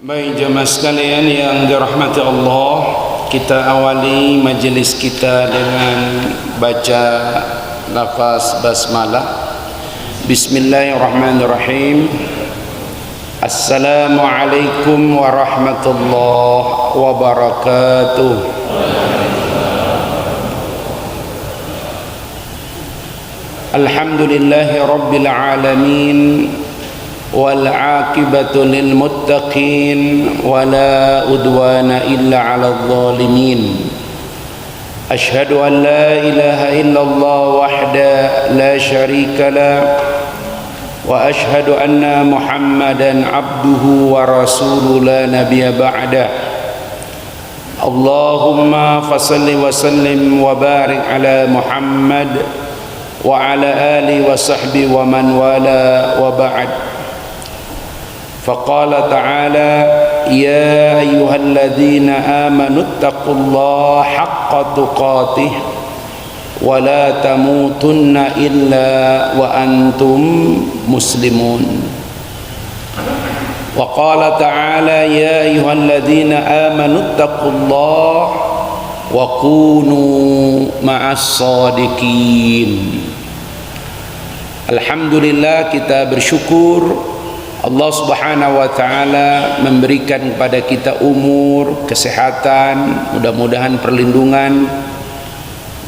Baik jemaah sekalian yang dirahmati Allah, kita awali majlis kita dengan baca lafaz basmalah. Bismillahirrahmanirrahim. Assalamualaikum warahmatullahi wabarakatuh. Alhamdulillahi rabbil alamin. والعاقبة للمتقين ولا عدوان إلا على الظالمين أشهد أن لا إله إلا الله وحده لا شريك له وأشهد أن محمدا عبده ورسوله لا نبي بعده اللهم فصل وسلم وبارك على محمد وعلى آله وصحبه ومن والاه وبعد فقال تعالى يا أيها الذين آمنوا اتقوا الله حق تقاته ولا تموتن إلا وأنتم مسلمون وقال تعالى يا أيها الذين آمنوا اتقوا الله وكونوا مع الصادقين. Alhamdulillah, kita bersyukur Allah Subhanahu wa taala memberikan kepada kita umur, kesehatan, mudah-mudahan perlindungan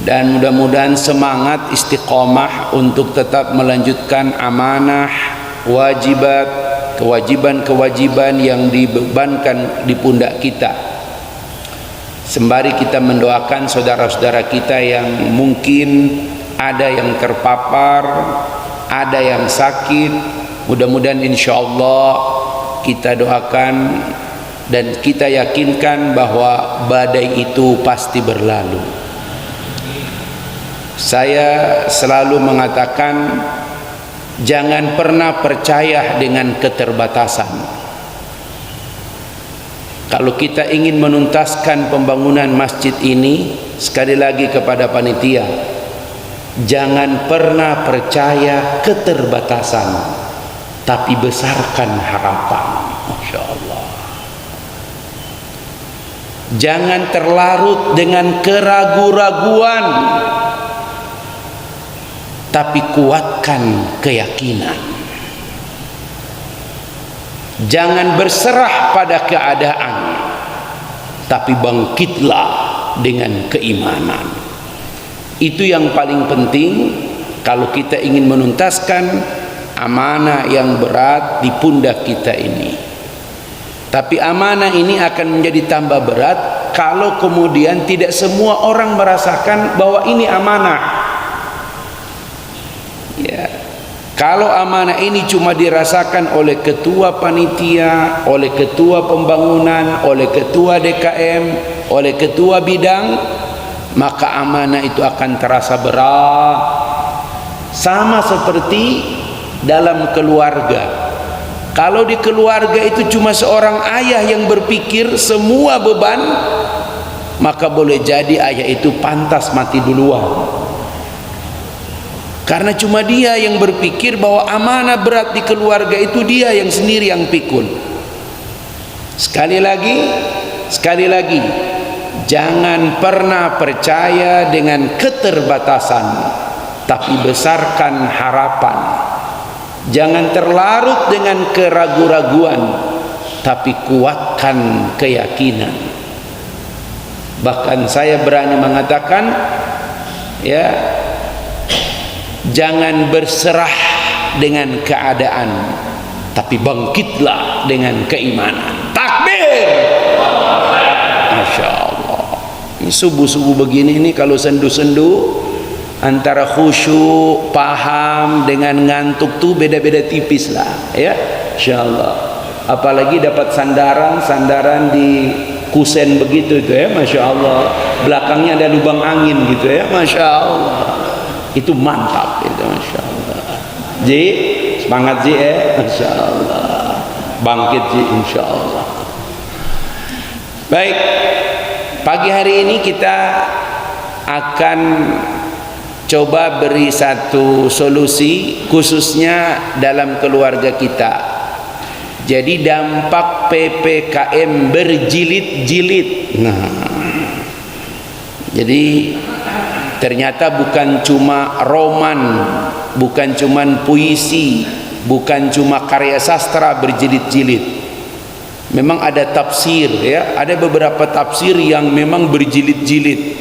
dan mudah-mudahan semangat istiqomah untuk tetap melanjutkan amanah, kewajiban-kewajiban yang dibebankan di pundak kita. Sembari kita mendoakan saudara-saudara kita yang mungkin ada yang terpapar, ada yang sakit. Mudah-mudahan insyaallah kita doakan dan kita yakinkan bahwa badai itu pasti berlalu. Saya selalu mengatakan jangan pernah percaya dengan keterbatasan. Kalau kita ingin menuntaskan pembangunan masjid ini, sekali lagi kepada panitia, jangan pernah percaya keterbatasan, tapi besarkan harapan. Masya Allah. Jangan terlarut dengan keraguan-raguan, tapi kuatkan keyakinan. Jangan berserah pada keadaan, tapi bangkitlah dengan keimanan. Itu yang paling penting kalau kita ingin menuntaskan amanah yang berat di pundak kita ini. Tapi amanah ini akan menjadi tambah berat kalau kemudian tidak semua orang merasakan bahwa ini amanah. Ya. Kalau amanah ini cuma dirasakan oleh ketua panitia, oleh ketua pembangunan, oleh ketua DKM, oleh ketua bidang, maka amanah itu akan terasa berat. Sama seperti dalam keluarga. Kalau di keluarga itu cuma seorang ayah yang berpikir semua beban, maka boleh jadi ayah itu pantas mati duluan. Karena cuma dia yang berpikir bahwa amanah berat di keluarga itu dia yang sendiri yang pikul. Sekali lagi, jangan pernah percaya dengan keterbatasan, tapi besarkan harapan. Jangan terlarut dengan keraguan-raguan, tapi kuatkan keyakinan. Bahkan saya berani mengatakan, ya, jangan berserah dengan keadaan, tapi bangkitlah dengan keimanan. Takbir! Masya Allah. Ini subuh-subuh begini ini kalau sendu-sendu, antara khusyuk, paham dengan ngantuk tuh beda-beda tipis lah, ya, insyaallah. Apalagi dapat sandaran di kusen begitu itu, ya, masya Allah. Belakangnya ada lubang angin gitu, ya, masya Allah. Itu mantap itu, masya Allah. Ji, semangat Ji, masya Allah. Bangkit Ji, insya Allah. Baik, pagi hari ini kita akan coba beri satu solusi khususnya dalam keluarga kita. Jadi dampak PPKM berjilid-jilid. Nah, jadi ternyata bukan cuma roman, bukan cuma puisi, bukan cuma karya sastra berjilid-jilid. Memang ada tafsir, ya, ada beberapa tafsir yang memang berjilid-jilid.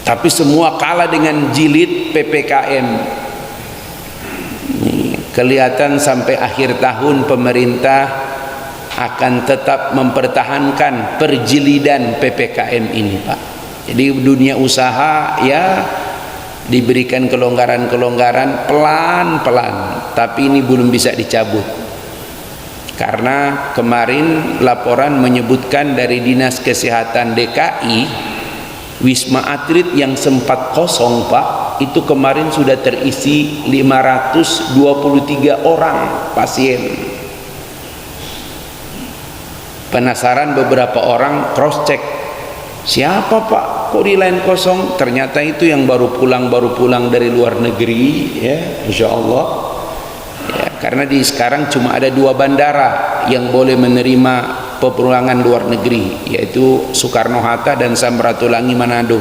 Tapi semua kalah dengan jilid PPKM. Kelihatan sampai akhir tahun pemerintah akan tetap mempertahankan perjilidan PPKM ini, Pak. Jadi dunia usaha ya diberikan kelonggaran-kelonggaran pelan-pelan, tapi ini belum bisa dicabut. Karena kemarin laporan menyebutkan dari Dinas Kesehatan DKI, Wisma Atlet yang sempat kosong, Pak, itu kemarin sudah terisi 523 orang pasien. Penasaran beberapa orang cross check, siapa Pak kok di lain kosong? Ternyata itu yang baru pulang dari luar negeri, ya, insya Allah. Ya, karena sekarang cuma ada 2 bandara yang boleh menerima pepulangan luar negeri, yaitu Soekarno-Hatta dan Samratulangi Manado.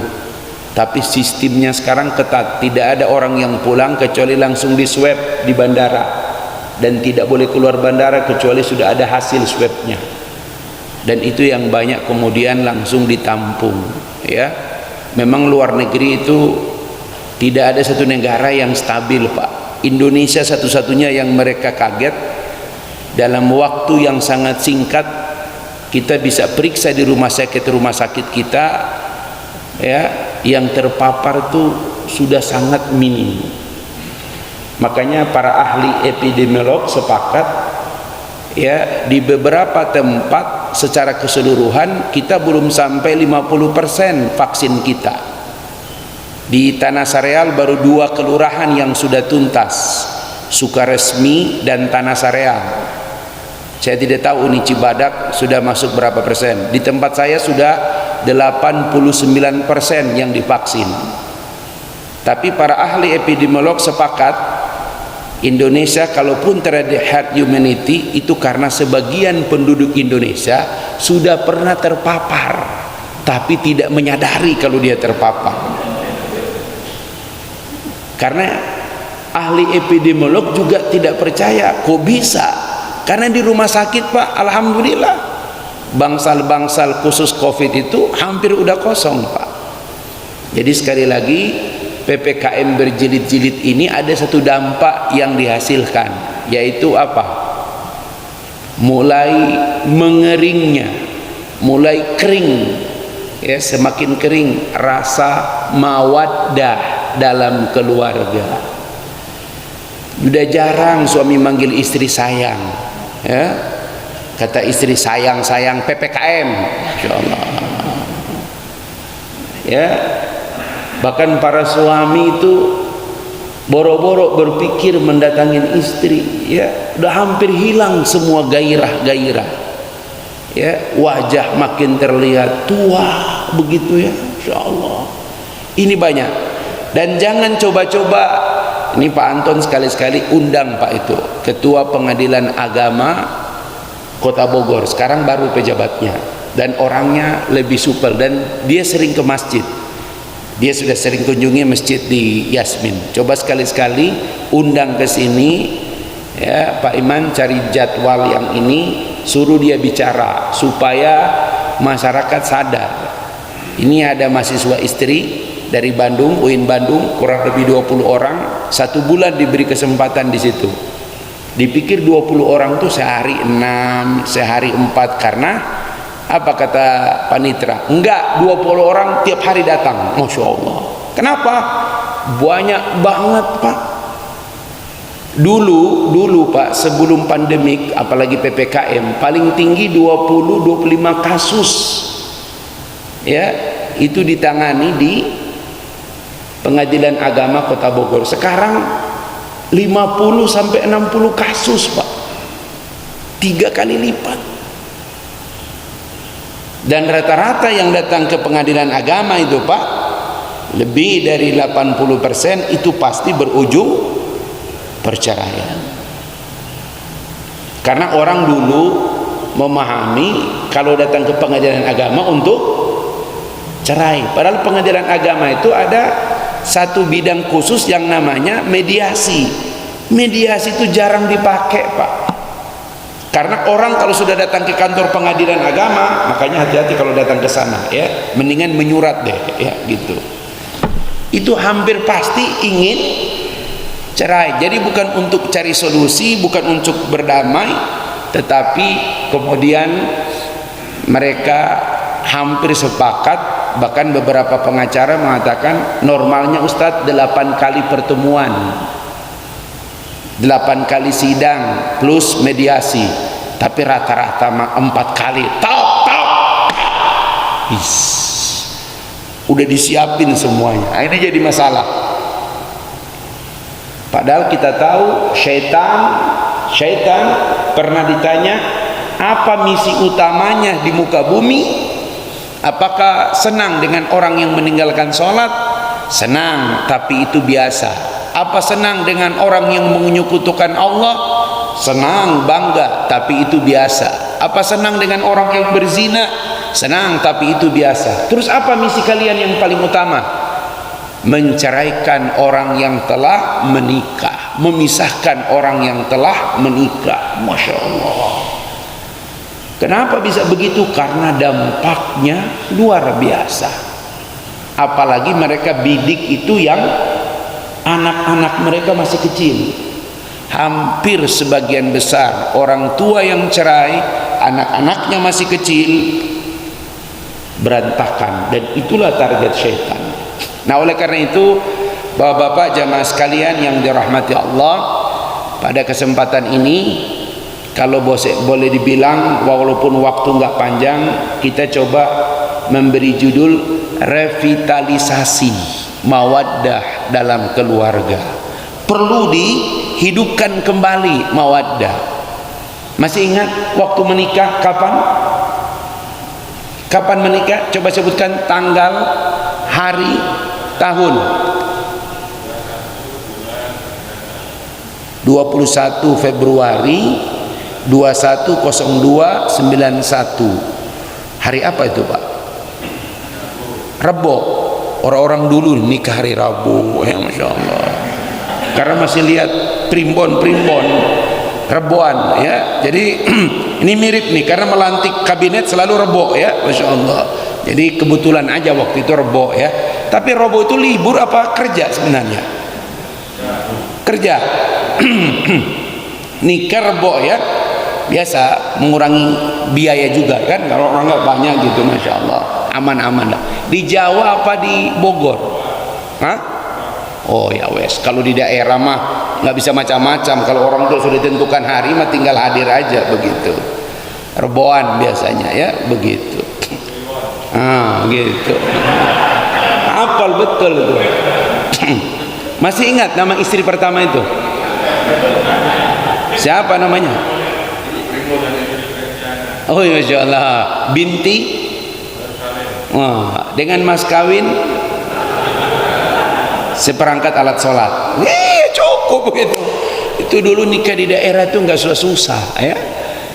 Tapi sistemnya sekarang ketat, tidak ada orang yang pulang kecuali langsung di swab di bandara, dan tidak boleh keluar bandara kecuali sudah ada hasil swabnya. Dan itu yang banyak kemudian langsung ditampung, ya. Memang luar negeri itu tidak ada satu negara yang stabil, Pak. Indonesia satu-satunya yang mereka kaget, dalam waktu yang sangat singkat kita bisa periksa di rumah sakit kita, ya, yang terpapar itu sudah sangat minim. Makanya para ahli epidemiolog sepakat, ya, di beberapa tempat secara keseluruhan kita belum sampai 50% vaksin kita. Di Tanah Sareal baru 2 kelurahan yang sudah tuntas, Sukaresmi dan Tanah Sareal. Saya tidak tahu ini Cibadak sudah masuk berapa persen. Di tempat saya sudah 89% yang divaksin. Tapi para ahli epidemiolog sepakat, Indonesia kalaupun terjadi herd immunity itu karena sebagian penduduk Indonesia sudah pernah terpapar tapi tidak menyadari kalau dia terpapar. Karena ahli epidemiolog juga tidak percaya, kok bisa? Karena di rumah sakit, Pak, alhamdulillah bangsal-bangsal khusus COVID itu hampir udah kosong, Pak. Jadi sekali lagi, PPKM berjilid-jilid ini ada satu dampak yang dihasilkan, yaitu apa? Mulai mengeringnya, mulai kering, ya, semakin kering rasa mawaddah dalam keluarga. Udah jarang suami manggil istri sayang, ya. Kata istri sayang PPKM, insyaallah. Ya, bahkan para suami itu boro-boro berpikir mendatangin istri, ya, udah hampir hilang semua gairah-gairah, ya, wajah makin terlihat tua begitu, ya, insyaallah. Ini banyak. Dan jangan coba-coba, ini Pak Anton sekali-sekali undang Pak itu Ketua Pengadilan Agama Kota Bogor, sekarang baru pejabatnya, dan orangnya lebih super, dan dia sering ke masjid. Dia sudah sering kunjungi masjid di Yasmin. Coba sekali-sekali undang ke sini, ya, Pak Iman, cari jadwal yang ini, suruh dia bicara supaya masyarakat sadar. Ini ada mahasiswa istri dari Bandung, UIN Bandung, kurang lebih 20 orang, 1 bulan diberi kesempatan di situ. Dipikir 20 orang tuh sehari 6, sehari 4, karena apa kata panitera? Enggak, 20 orang tiap hari datang. Masya Allah. Kenapa? Banyak banget, Pak. Dulu Pak, sebelum pandemik, apalagi PPKM, paling tinggi 20-25 kasus, ya, itu ditangani di Pengadilan Agama Kota Bogor. Sekarang 50-60 kasus, Pak. 3 kali lipat. Dan rata-rata yang datang ke Pengadilan Agama itu, Pak, lebih dari 80% itu pasti berujung perceraian. Karena orang dulu memahami kalau datang ke pengadilan agama untuk cerai. Padahal pengadilan agama itu ada satu bidang khusus yang namanya mediasi. Mediasi itu jarang dipakai, Pak. Karena orang kalau sudah datang ke kantor pengadilan agama, makanya hati-hati kalau datang ke sana ya, mendingan menyurat deh ya gitu. Itu hampir pasti ingin cerai. Jadi bukan untuk cari solusi, bukan untuk berdamai, tetapi kemudian mereka hampir sepakat. Bahkan beberapa pengacara mengatakan normalnya Ustadz 8 kali pertemuan, 8 kali sidang plus mediasi, tapi rata-rata 4 kali tok. Udah disiapin semuanya. Ini jadi masalah. Padahal kita tahu syaitan pernah ditanya apa misi utamanya di muka bumi. Apakah senang dengan orang yang meninggalkan sholat? Senang, tapi itu biasa. Apa senang dengan orang yang menyekutukan Allah? Senang, bangga, tapi itu biasa. Apa senang dengan orang yang berzina? Senang, tapi itu biasa. Terus apa misi kalian yang paling utama? Menceraikan orang yang telah menikah, memisahkan orang yang telah menikah. Masya Allah. Kenapa bisa begitu? Karena dampaknya luar biasa. Apalagi mereka bidik itu yang anak-anak mereka masih kecil. Hampir sebagian besar orang tua yang cerai, anak-anaknya masih kecil, berantakan. Dan itulah target syaitan. Nah, oleh karena itu, bapak-bapak jamaah sekalian yang dirahmati Allah, pada kesempatan ini, kalau boleh dibilang walaupun waktu nggak panjang, kita coba memberi judul revitalisasi mawaddah dalam keluarga. Perlu dihidupkan kembali mawaddah. Masih ingat waktu menikah kapan? Kapan menikah? Coba sebutkan tanggal, hari, tahun. 21 Februari 210291. Hari apa itu, Pak? Rebo. Orang-orang dulu nikah hari Rabu, ya Masya Allah. Karena masih lihat primbon Reboan ya. Jadi ini mirip nih, karena melantik kabinet selalu Rebo ya, Masya Allah. Jadi kebetulan aja waktu itu Rebo ya. Tapi Rebo itu libur apa kerja sebenarnya? Kerja. Nikah Rebo ya. Biasa mengurangi biaya juga kan, kalau orang nggak banyak gitu, Masya Allah, aman-aman lah. Di Jawa apa di Bogor? Hah? Oh ya wes, kalau di daerah mah nggak bisa macam-macam. Kalau orang tuh sudah ditentukan hari mah tinggal hadir aja begitu. Reboan biasanya ya begitu. Gitu. Hafal betul itu. Masih ingat nama istri pertama itu? Siapa namanya? Oh ya, Masya Allah. Binti. Dengan mas kawin seperangkat alat sholat. Cukup begitu. Itu dulu nikah di daerah itu nggak susah ya.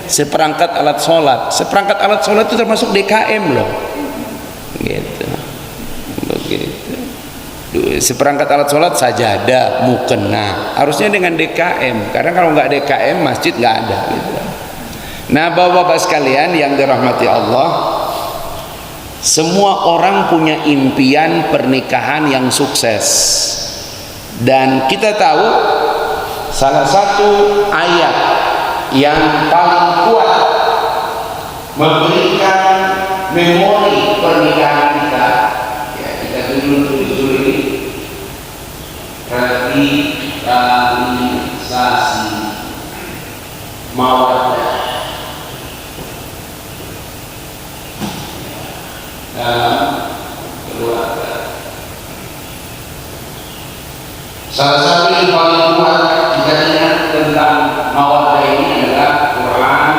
Seperangkat alat sholat. Seperangkat alat sholat itu termasuk DKM loh. Gitu. Begitu. Seperangkat alat sholat sajadah, mukena. Harusnya dengan DKM. Karena kalau nggak DKM masjid nggak ada. Gitu. Nah, bapak-bapak sekalian yang dirahmati Allah, semua orang punya impian pernikahan yang sukses. Dan kita tahu salah satu ayat yang paling kuat memberikan memori pernikahan kita, ya kita tulis dulu ini, revitalisasi mawaddah dalam keluarga. Salah satu yang paling kuat kita ingat tentang mawaddah ini adalah Quran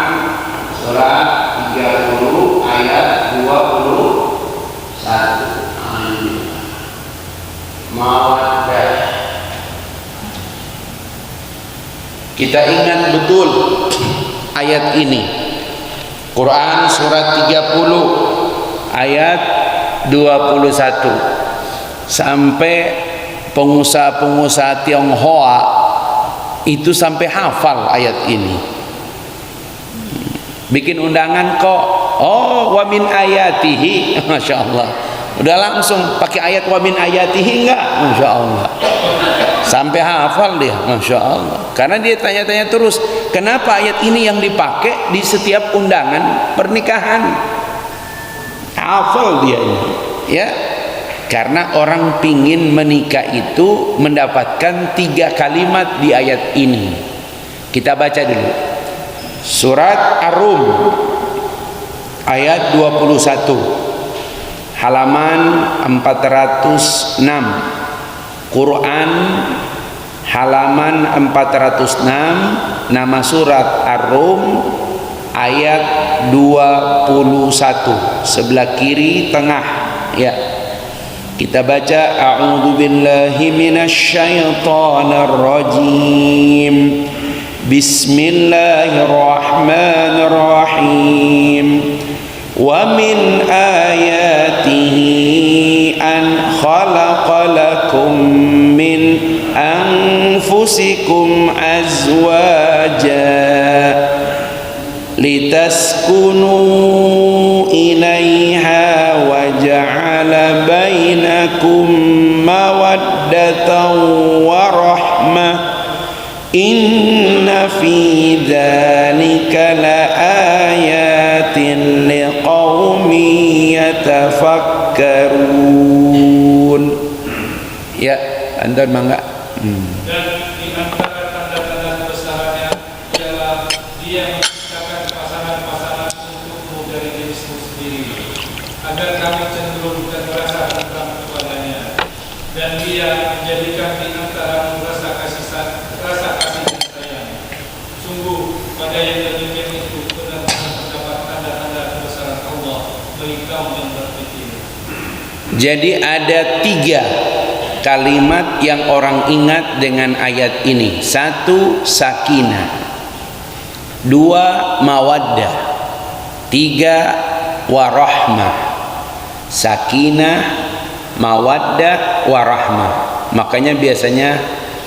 surat 30 ayat 21. Mawaddah. Kita ingat betul ayat ini. Quran surat 30 ayat 21 sampai pengusaha-pengusaha Tionghoa itu sampai hafal ayat ini. Bikin undangan kok, oh wa min ayatihi, Masya Allah, udah langsung pakai ayat wa min ayatihi enggak, Masya Allah, sampai hafal dia, Masya Allah. Karena dia tanya-tanya terus, kenapa ayat ini yang dipakai di setiap undangan pernikahan. Hafal dia ini, ya. Karena orang pingin menikah itu mendapatkan 3 kalimat di ayat ini. Kita baca dulu. Surat Ar-Rum ayat 21 halaman 406, Quran halaman 406, nama surat Ar-Rum ayat 21, sebelah kiri tengah, ya. Kita baca, a'udzu billahi minasyaitonir rajim. Bismillahirrahmanirrahim. Wa min ayatihi an khalaqa lakum min anfusikum azwaja litaskunu ilaiha wa ja'ala bainakum mawaddatan wa rahmah. Inna fi dzalika laayatin liqaumin yatafakkarun. Ya, Anda mangga. Dan di antara tanda-tanda kebesarannya ialah Dia menciptakan pasangan-pasangan untukmu dari jenismu sendiri, agar kamu cenderung dan merasa tentram kepadanya, dan Dia menjadikan di antaramu rasa kasih dan sayang. Sungguh pada yang demikian itu benar-benar terdapat tanda-tanda kebesaran Allah bagi kaum yang berpikir. Jadi ada 3 kalimat yang orang ingat dengan ayat ini. 1, sakinah. 2, mawaddah. 3, warahmah. Sakinah, mawaddah, warahmah. Makanya biasanya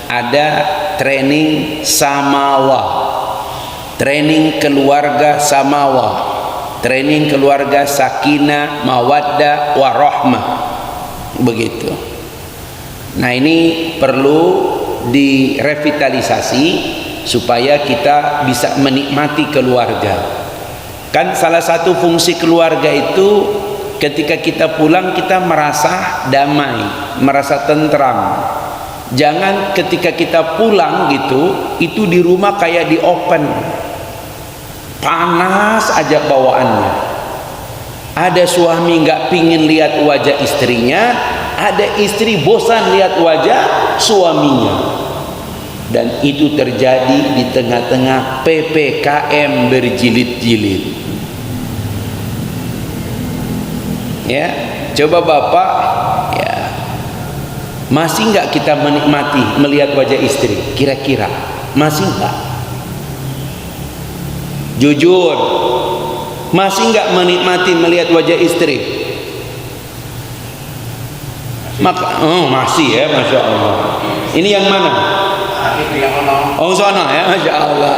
ada training samawa, training keluarga samawa, training keluarga sakinah, mawaddah, warahmah, begitu. Nah, ini perlu direvitalisasi supaya kita bisa menikmati keluarga. Kan salah satu fungsi keluarga itu ketika kita pulang kita merasa damai, merasa tentram. Jangan ketika kita pulang gitu, itu di rumah kayak di open, panas aja bawaannya. Ada suami nggak pingin lihat wajah istrinya, ada istri bosan lihat wajah suaminya. Dan itu terjadi di tengah-tengah PPKM berjilid-jilid. Ya, coba Bapak, ya, masih nggak kita menikmati melihat wajah istri? Kira-kira masih nggak? Jujur, masih nggak menikmati melihat wajah istri? Maka, oh masih ya, Masya Allah. Ini yang mana? Oh sana ya, Masya Allah.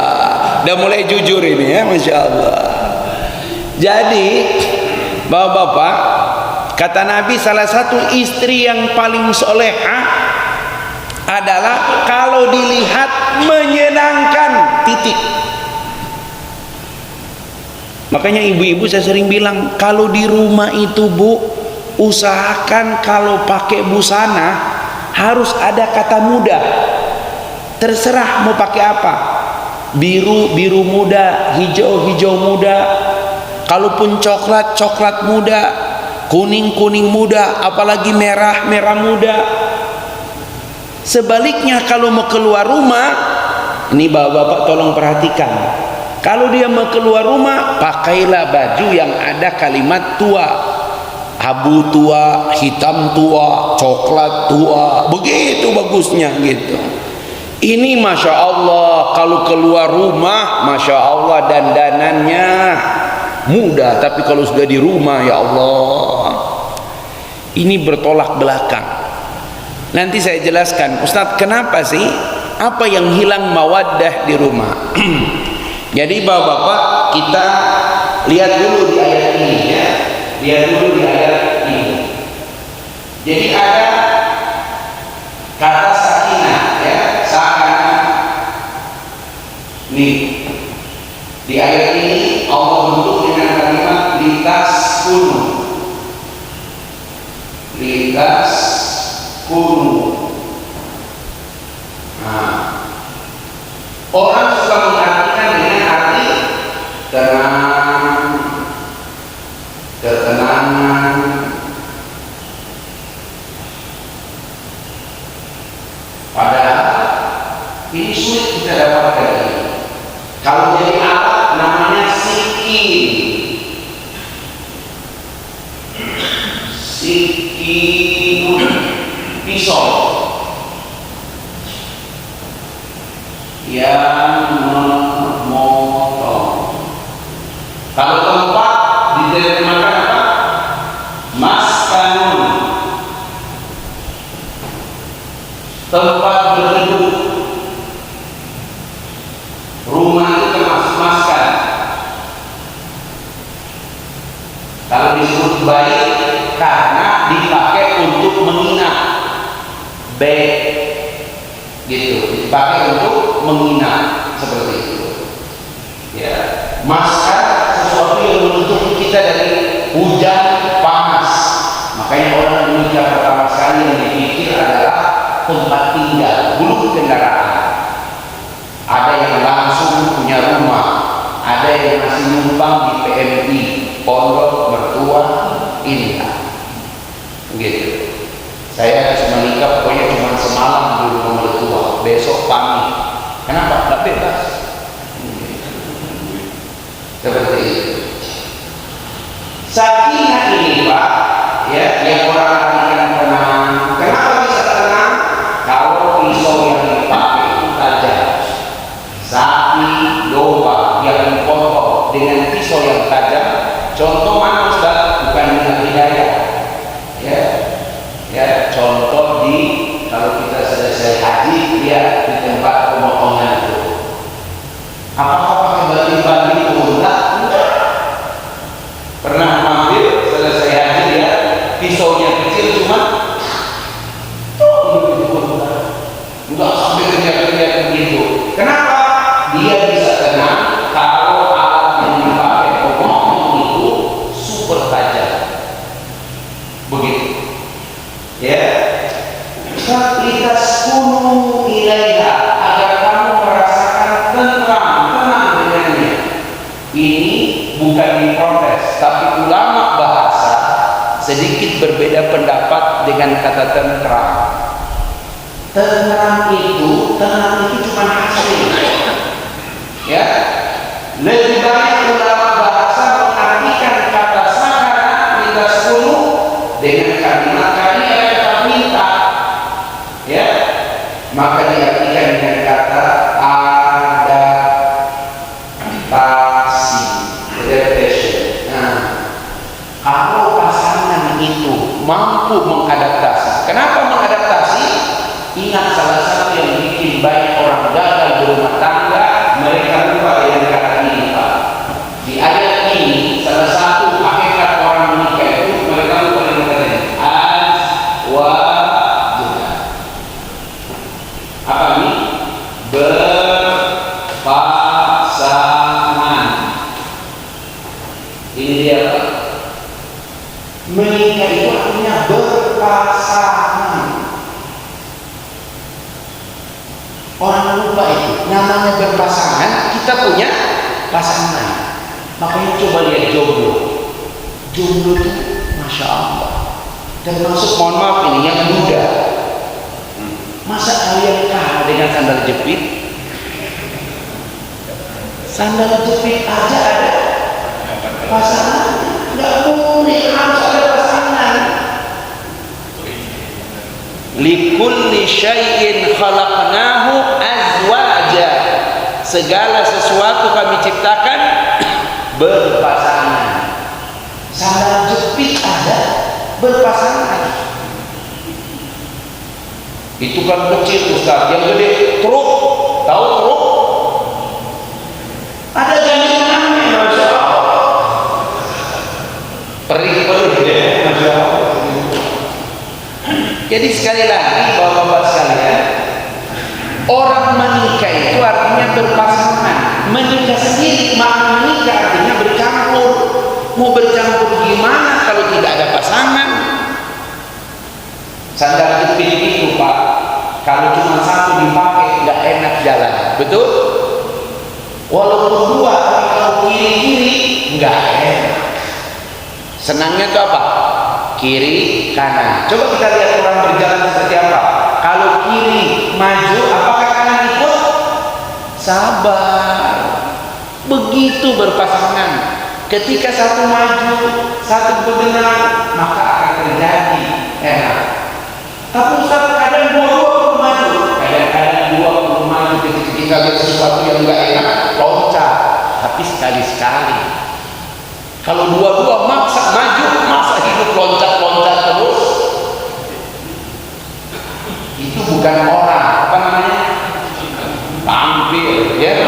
Udah mulai jujur ini ya, Masya Allah. Jadi Bapak-bapak, kata Nabi salah satu istri yang paling solehah adalah kalau dilihat menyenangkan, titik. Makanya ibu-ibu saya sering bilang, kalau di rumah itu Bu, usahakan kalau pakai busana harus ada kata muda. Terserah mau pakai apa, biru, biru muda, hijau, hijau muda. Kalaupun coklat, coklat muda, kuning, kuning muda, apalagi merah, merah muda. Sebaliknya kalau mau keluar rumah, ini bapak-bapak tolong perhatikan. Kalau dia mau keluar rumah, pakailah baju yang ada kalimat tua. Abu tua, hitam tua, coklat tua, begitu bagusnya gitu. Ini Masya Allah, kalau keluar rumah Masya Allah dandanannya mudah, tapi kalau sudah di rumah ya Allah ini bertolak belakang. Nanti saya jelaskan, Ustadz, kenapa sih, apa yang hilang mawaddah di rumah. Jadi bapak-bapak, kita lihat dulu di ayat ini ya, lihat dulu di ayat ini. Jadi ada kata sakinah ya, sakinah. Nih di ayat ini Allah bentuk dengan kalimat lintas kunu, lintas kunu. Nah, orang suka mengartikan dengan arti tenang, ketenangan. Padahal ini sulit kita dapatkan ini. Kalau jadi alat namanya sikin, sikin pisau yang memotong. Kalau tempat diterjemahkan apa? Maskanun, tempat berteduh. Rumah itu termasuk maskan. Kalau disebut baik karena dipakai untuk menginap, bed gitu, dipakai untuk menginap seperti itu. Ya, maskan sesuatu yang menutupi kita dari hujan panas. Makanya orang Indonesia pertama sekali yang dipikir adalah tempat tinggal, belum kendaraan. Ada yang langsung punya rumah, ada yang masih numpang di PMI, pondok mertua indah. Gitu. Saya menikah pokoknya cuma semalam di rumah mertua, besok pamit. Kenapa? Tak bebas. Seperti itu. Sakinah ini Pak, ya, yang orang artikan tenang. Kenapa bisa tenang? Kalau pisau yang dipakai itu tajam. Sapi, domba yang dipotong dengan pisau yang tajam. Contoh mana Ustaz? Bukan dengan hidayah. Ya, ya, contoh di kalau kita selesai haji lihat di tempat pemotongan itu. Apakah pakai balik-balik itu? Enggak. Pernah mampir selesai haji ya, pisaunya kecil cuma enggak sampai kerja-kerja begitu. Kenapa? Dia bisa tenang kalau alat yang dipakai pemotong itu super tajam. Begitu. Ya. Litas kunu ilaiha, agar kamu merasakan tenang dengannya. Ini bukan diprotes, tapi ulama bahasa sedikit berbeda pendapat dengan kata tentram. Tenang itu cuma hasil. Ya, lebih banyak ulama bahasa mengartikan kata sakana litas kunu dengan kalimat kata minta. Ya, maka diartikan dengan kata adaptasi, adaptation. Nah, kalau pasangan itu mampu mengadaptasi, kenapa mengadaptasi? Ingat salah satu yang bikin banyak orang gagal berumah tangga, mereka lupa dengan kata ini Pak. Di ayat ini salah satu hakikat orang menikah itu mereka lupa dengan kata ini. Apa ini? Berpasangan. Ini dia Pak. Menikah itu artinya berpasangan. Orang lupa itu, namanya berpasangan, kita punya pasangan. Makanya coba lihat jomblo. Jomblo itu Masya Allah. Termasuk, mohon maaf ini, yang muda. Masa kalian kalah dengan sandal jepit? Sandal jepit aja ada pasangan. Nggak boleh, harus ada pasangan. Lip kulli syai'in khalaqnahu azwaja. Segala sesuatu kami ciptakan berpasangan. Sandal jepit ada berpasangan. Itu kan kecil Ustaz, yang gede truk. Tahu truk? Ada gandengannya, Masya Allah. Perih-perih ya, Masya Allah. Jadi sekali lagi bapak-bapak sekalian, orang menikah itu artinya berpasangan. Menikah sendiri, makna menikah artinya bercampur. Mau bercampur gimana kalau tidak ada pasangan? Sandal jepit itu Pak, kalau cuma satu dipakai nggak enak jalan, betul? Walaupun dua, tapi kalau kiri-kiri nggak enak. Senangnya itu apa? Kiri kanan. Coba kita lihat orang berjalan seperti apa. Kalau kiri maju, apakah kanan ikut? Sabar. Begitu berpasangan. Ketika satu maju, satu berdengar, maka akan terjadi enak. Tapi Ustaz, kadang dua-dua maju, kadang-kadang dua maju ketika lihat sesuatu yang enggak enak, loncat. Tapi sekali-sekali. Kalau dua-dua maksa maju, masa hidup loncat-loncat terus? Itu bukan orang, apa namanya? Tampil, ya.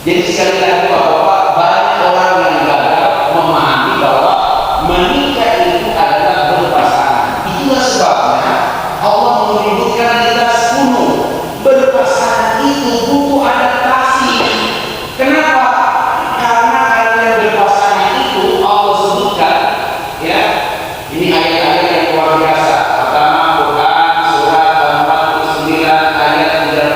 Jadi sekali lagi Bapak, banyak orang yang gagal memahami bahwa menikah itu adalah berpasangan. Itulah sebabnya Allah menyebutkan litas kuno. Berpasangan itu butuh adaptasi. Kenapa? Karena kalian berpasangan itu Allah sebutkan, ya. Ini ayat-ayat yang luar biasa. Pertama Quran surat 49 ayat 13.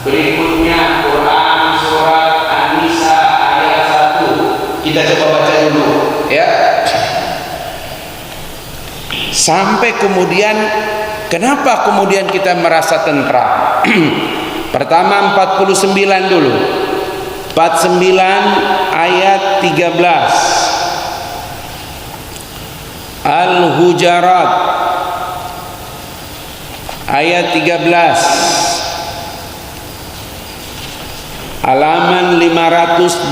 Berikutnya Quran surat An-Nisa ayat 1. Kita coba baca dulu, ya. Sampai kemudian, kenapa kemudian kita merasa tentram? Pertama 49 dulu. 49 ayat 13. Al-Hujarat ayat 13. Halaman 517.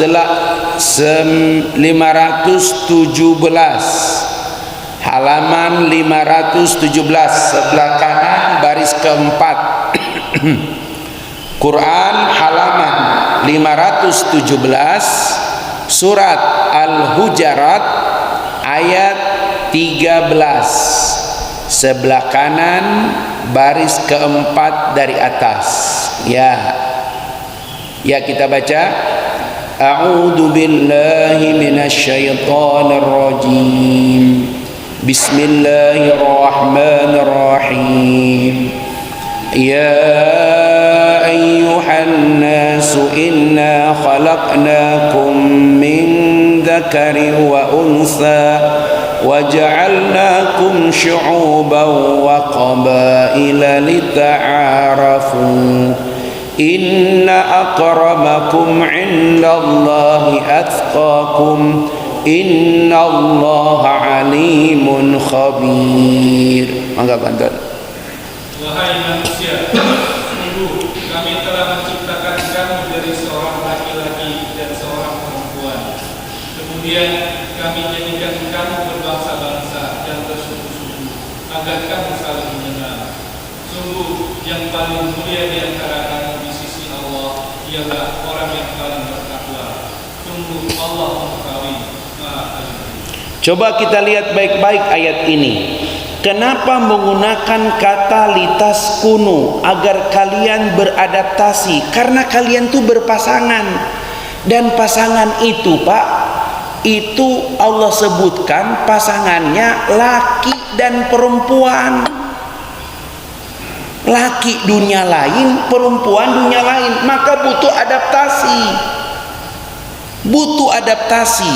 Halaman 517 sebelah kanan baris keempat. Quran halaman 517 surat Al-Hujarat ayat 13 sebelah kanan baris keempat dari atas. Ya kita baca. A'udzu billahi minasyaitonir rajim. Bismillahirrahmanirrahim. Ya ayyuhan nasu inna khalaqnakum min dzakarin wa untha wa ja'alnakum syu'uban wa qabaila lita'arafu. Inna akramakum 'indallahi atqakum. Innallaha alimun khabir. Mangga bantuan. Wahai manusia, sungguh kami telah menciptakan kamu dari seorang laki-laki dan seorang perempuan. Kemudian kami jadikan kamu berbangsa-bangsa dan bersuku-suku agar kamu saling mengenal. Sungguh yang paling mulia di antara kamu di sisi Allah ialah orang yang paling bertakwa. Sungguh Allah mengetahui Maha Pelindung. Coba kita lihat baik-baik ayat ini. Kenapa menggunakan kata litas kuno? Agar kalian beradaptasi. Karena kalian tuh berpasangan. Dan pasangan itu Pak, itu Allah sebutkan pasangannya laki dan perempuan. Laki dunia lain, perempuan dunia lain. Maka butuh adaptasi. Butuh adaptasi.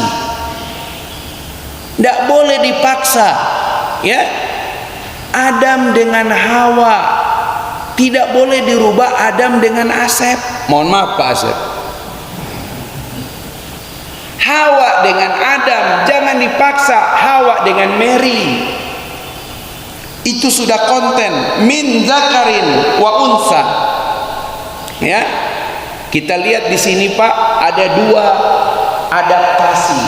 Tidak boleh dipaksa, ya. Adam dengan Hawa tidak boleh dirubah Adam dengan Asep. Mohon maaf Pak Asep. Hawa dengan Adam jangan dipaksa Hawa dengan Mary. Itu sudah konten min zakarin wa unsa. Ya. Kita lihat di sini Pak, ada dua adaptasi.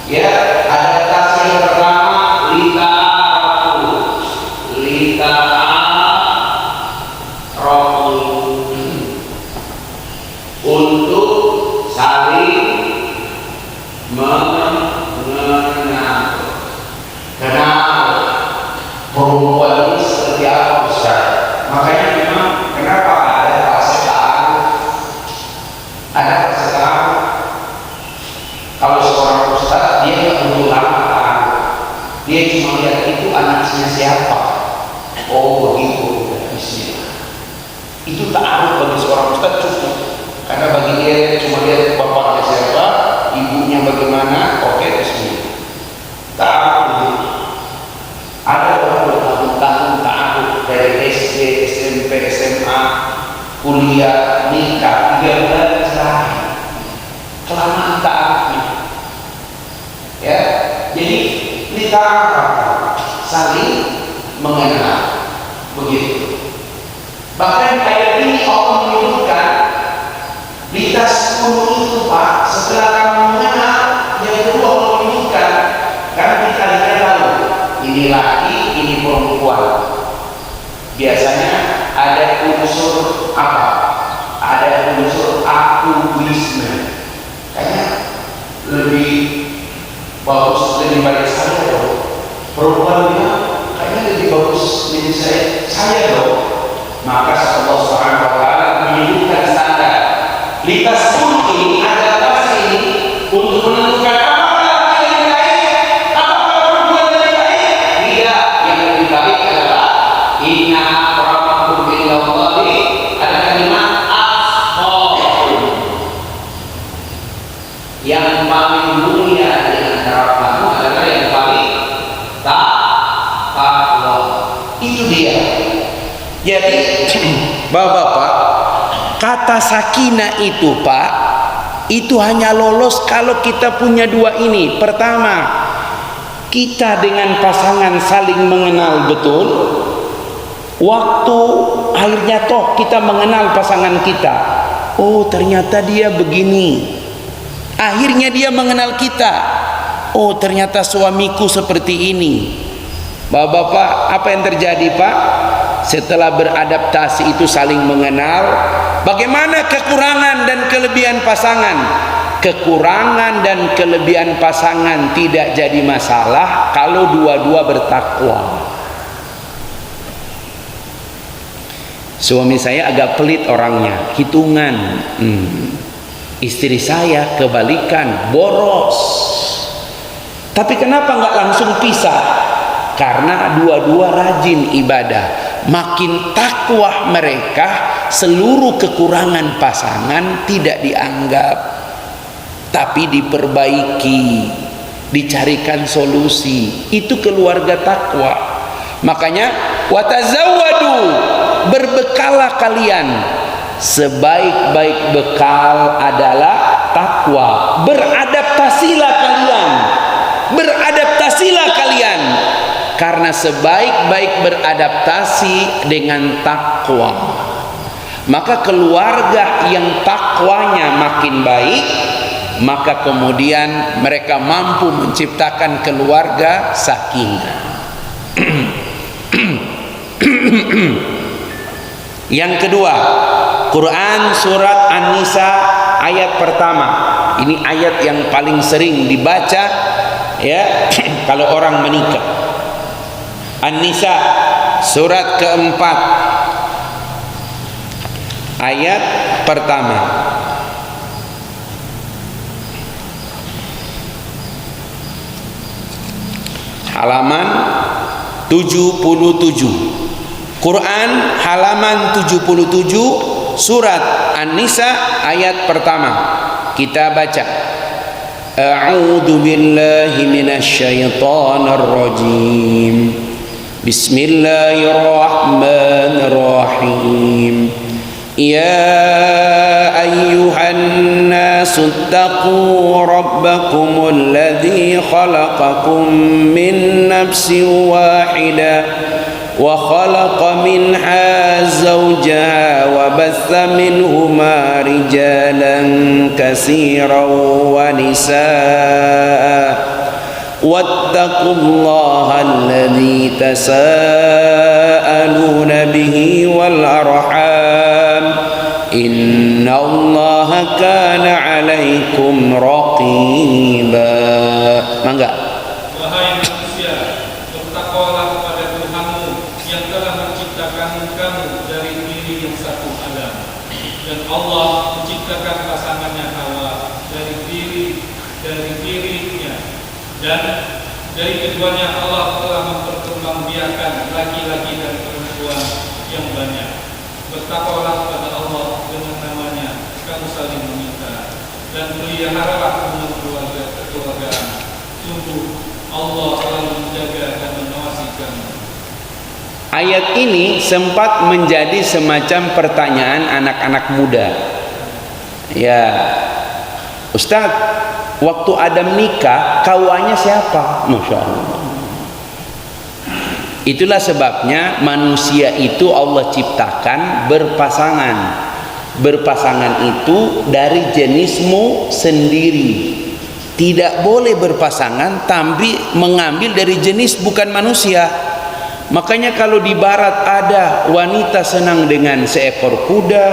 Ya, adaptasi yang pertama untuk saling mengenal. Kenal perempuan ini seperti apa Ustaz? Makanya memang kenapa ada fase ta'aruf? Ada fase ta'aruf. Kalau seorang Ustaz dia nggak perlu lama ta'aruf, dia cuma lihat itu anaknya siapa. Oh begitu, bismillah. Itu ta'aruf bagi seorang Ustaz cukup. Karena bagi dia cuma lihat bapaknya siapa, ibunya bagaimana, oke bismillah. Ta'aruf begitu. Ada orang bertahun-tahun ta'aruf dari SD, SMP, SMA, kuliah, nikah, 3 bulan selesai. Kelamaan ta'arufnya. Ya, jadi kita saling mengenal begitu. Bahkan kayak ini Allah menyebutkan di tas 10 itu Pak, setelah kamu mengenal, yang kedua Allah menyebutkan kan kita lihat tahu ini laki, ini perempuan. Biasanya ada unsur apa? Ada unsur akuisme. Kayaknya lebih bagus, lebih baik saya dong. Perempuan bilang kayaknya lebih bagus dari saya dong. Maka Allah Subhanahu wa taala menyebutkan standar. Litas pun ini adaptasi ini untuk menentukan apakah laki yang lebih baik, apakah perempuan yang lebih baik. Tidak, yang lebih baik adalah inna akramakum indallahi ada kalimat atqakum. Yang paling mulia di antara kamu adalah yang paling takwa. Itu dia. Jadi Bapak-bapak, kata sakinah itu Pak, itu hanya lolos kalau kita punya dua ini. Pertama, kita dengan pasangan saling mengenal betul. Waktu akhirnya toh kita mengenal pasangan kita, oh ternyata dia begini. Akhirnya dia mengenal kita, oh ternyata suamiku seperti ini. Bapak-bapak, apa yang terjadi Pak? Setelah beradaptasi itu saling mengenal, bagaimana kekurangan dan kelebihan pasangan? Kekurangan dan kelebihan pasangan tidak jadi masalah kalau dua-dua bertakwa. Suami saya agak pelit orangnya, hitungan. Istri saya kebalikan, boros. Tapi kenapa nggak langsung pisah? Karena dua-dua rajin ibadah. Makin takwa mereka, seluruh kekurangan pasangan tidak dianggap, tapi diperbaiki, dicarikan solusi. Itu keluarga takwa. Makanya watazawwadu, berbekalah kalian. Sebaik-baik bekal adalah takwa. Beradaptasilah kalian. Beradaptasilah kalian. Karena sebaik-baik beradaptasi dengan takwa, maka keluarga yang takwanya makin baik, maka kemudian mereka mampu menciptakan keluarga sakinah. Yang kedua, Quran surat An-Nisa ayat pertama. Ini ayat yang paling sering dibaca ya kalau orang menikah. An-Nisa surat keempat ayat pertama. Halaman 77. Quran halaman 77 surat An-Nisa ayat pertama. Kita baca. A'udzu billahi minasyaitonir rajim. Bismillahirrahmanirrahim. Ya ayyuhan nasu attaqu rabbakumul ladzi khalaqakum min nafsin wahidah wa khalaqa minha zawjaha wa batha minhuma rijalan katsiran wa nisaa wattaqullaha alladzi tasaaluna bihi wal arham innallaha kana 'alaikum raqiba. Mangga. Wahai manusia, bertakwalah kepada Tuhanmu yang telah menciptakan kamu dari diri yang satu Adam, dan Allah menciptakan pasangannya Hawa dari dirinya, dan dari keduanya Allah telah memperkembangbiakan laki-laki dan perempuan yang banyak. Bertakwalah kepada Allah dengan namanya kamu saling meminta, dan peliharalah hubungan kekeluargaan. Sungguh Allah selalu menjaga dan mengawasi kamu. Ayat ini sempat menjadi semacam pertanyaan anak-anak muda. Ya, Ustaz, waktu Adam nikah, kawannya siapa? Masya Allah. Itulah sebabnya manusia itu Allah ciptakan berpasangan. Berpasangan itu dari jenismu sendiri. Tidak boleh berpasangan tapi mengambil dari jenis bukan manusia. Makanya kalau di barat ada wanita senang dengan seekor kuda,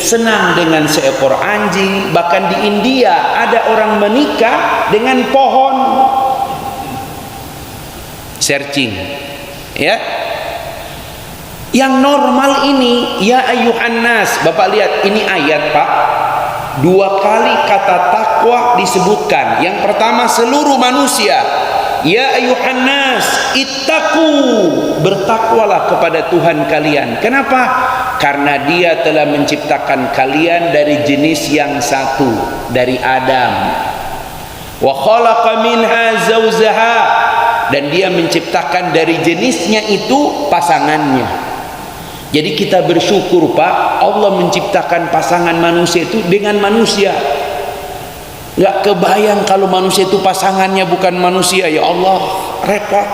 senang dengan seekor anjing, bahkan di India ada orang menikah dengan pohon. Searching, ya. Yang normal ini, ya ayuhan nas, Bapak lihat ini ayat Pak, 2 kali kata takwa disebutkan. Yang pertama seluruh manusia, ya ayuhan nas ittaqu, bertakwalah kepada Tuhan kalian. Kenapa? Karena Dia telah menciptakan kalian dari jenis yang satu, dari Adam. Wa khalaqa minha zawjaha, dan Dia menciptakan dari jenisnya itu pasangannya. Jadi kita bersyukur Pak, Allah menciptakan pasangan manusia itu dengan manusia. Gak kebayang kalau manusia itu pasangannya bukan manusia, ya Allah, repot.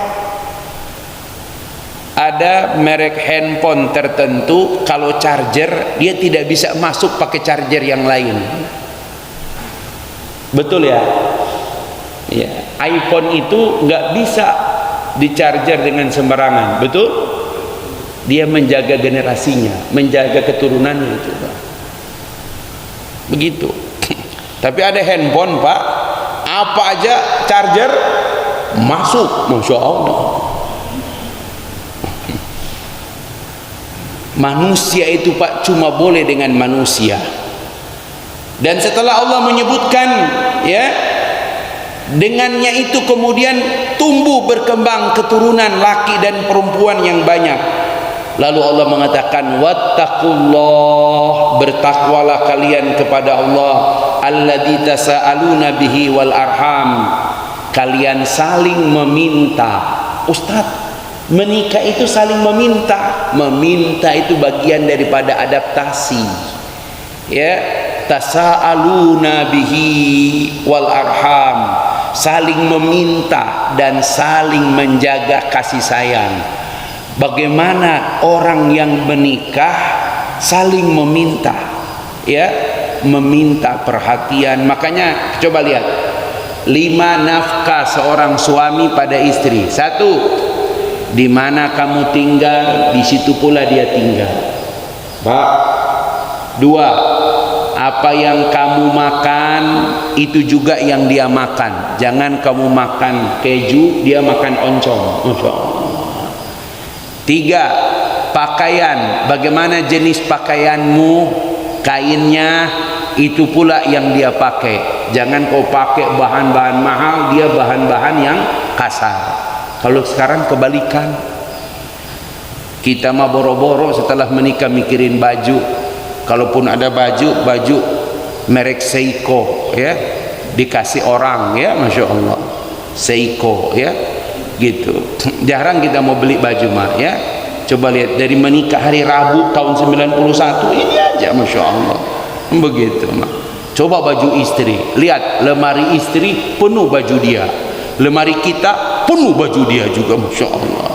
Ada merek handphone tertentu, kalau charger dia tidak bisa masuk pakai charger yang lain. Betul ya? Ya, iPhone itu nggak bisa di-charger dengan sembarangan, betul? Dia menjaga generasinya, menjaga keturunannya itu, Pak. Begitu. Tapi ada handphone, Pak, apa aja charger masuk, Masya Allah. Manusia itu, Pak, cuma boleh dengan manusia. Dan setelah Allah menyebutkan, ya, dengannya itu kemudian tumbuh berkembang keturunan laki dan perempuan yang banyak. Lalu Allah mengatakan wattaqullah, bertakwalah kalian kepada Allah, alladzi tasaaluna bihi wal arham, kalian saling meminta. Ustaz, menikah itu saling meminta. Meminta itu bagian daripada adaptasi. Ya, tasaaluna bihi wal arham, saling meminta dan saling menjaga kasih sayang. Bagaimana orang yang menikah saling meminta, ya, meminta perhatian. Makanya coba lihat 5 nafkah seorang suami pada istri. 1, di mana kamu tinggal, di situ pula dia tinggal, Pak. 2, apa yang kamu makan itu juga yang dia makan. Jangan kamu makan keju, dia makan oncom. Masya Allah. 3, pakaian, bagaimana jenis pakaianmu, kainnya itu pula yang dia pakai. Jangan kau pakai bahan-bahan mahal, dia bahan-bahan yang kasar. Kalau sekarang kebalikan, kita mah boro-boro setelah menikah mikirin baju. Kalaupun ada baju merek Seiko, ya, dikasih orang, ya, Masya Allah, Seiko, ya, gitu. Jarang kita mau beli baju mah, ya. Coba lihat dari menikah hari Rabu tahun 91 ini aja, Masya Allah, begitu mah. Coba baju istri, lihat lemari istri penuh baju dia, lemari kita penuh baju dia juga, Masya Allah.